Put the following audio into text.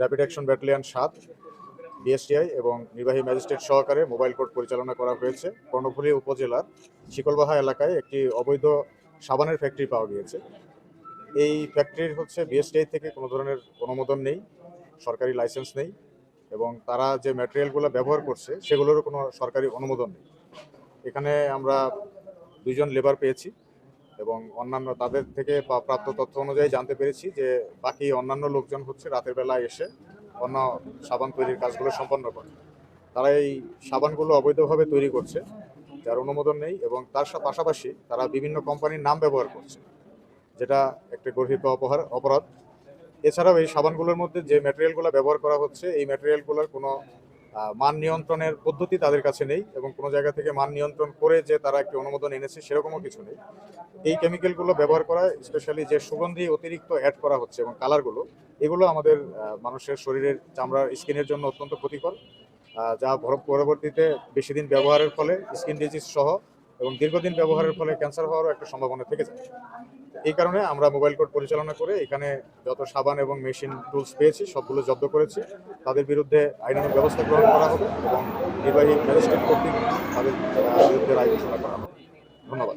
Rapid action battalion ৭, BSTI এবং নির্বাহী magistrate সহকারে মোবাইল কোর্ট পরিচালনা করা হয়েছে। কর্ণফুলী উপজেলার শিকলবাহা এলাকায় একটি অবৈধ সাবানের ফ্যাক্টরি পাওয়া গিয়েছে। এই ফ্যাক্টরির বিএসটিআই থেকে কোনো ধরনের অনুমোদন নেই, সরকারি লাইসেন্স নেই এবং তারা যে ম্যাটেরিয়ালগুলো ব্যবহার করছে সেগুলোরও কোনো সরকারি অনুমোদন নেই। এখানে আমরা 2 জন লেবার পেয়েছি এবং অন্যান্য তাদের থেকে প্রাপ্ত তথ্য অনুযায়ী জানতে পেরেছি যে বাকি অন্যান্য লোকজন রাতের বেলায় এসে অন্য সাবান তৈরির কাজগুলো সম্পন্ন করে। তারা এই সাবানগুলো অবৈধভাবে তৈরি করছে, যার অনুমোদন নেই এবং তার পাশাপাশি তারা বিভিন্ন কোম্পানির নাম ব্যবহার করছে, যেটা একটা গর্হিত অপরাধ। এছাড়াও এই সাবানগুলোর মধ্যে যে ম্যাটেরিয়ালগুলো ব্যবহার করা হচ্ছে এই ম্যাটেরিয়ালগুলোর কোনো মান নিয়ন্ত্রণের পদ্ধতি তাদের কাছে নেই এবং কোনো জায়গা থেকে মান নিয়ন্ত্রণ করে যে তারা একটি অনুমোদন এনেছে সেরকমও কিছু নেই। এই কেমিক্যালগুলো ব্যবহার করা, স্পেশালি যে সুগন্ধি অতিরিক্ত অ্যাড করা হচ্ছে এবং কালারগুলো, এগুলো আমাদের মানুষের শরীরের চামড়ার স্কিনের জন্য অত্যন্ত ক্ষতিকর, যা পরবর্তীতে বেশি দিন ব্যবহারের ফলে স্কিন ডিজিজ সহ এবং দীর্ঘদিন ব্যবহারের ফলে ক্যান্সার হওয়ারও একটা সম্ভাবনা থেকে যায়। এই কারণে আমরা মোবাইল কোর্ট পরিচালনা করে এখানে যত সাবান এবং মেশিন টুলস পেয়েছি সবগুলো জব্দ করেছি। তাদের বিরুদ্ধে আইনানুগ ব্যবস্থা গ্রহণ করা হবে এবং নির্বাহী ম্যাজিস্ট্রেট কর্তৃক তাদের বিরুদ্ধে রায় ঘোষণা করা হবে। ধন্যবাদ।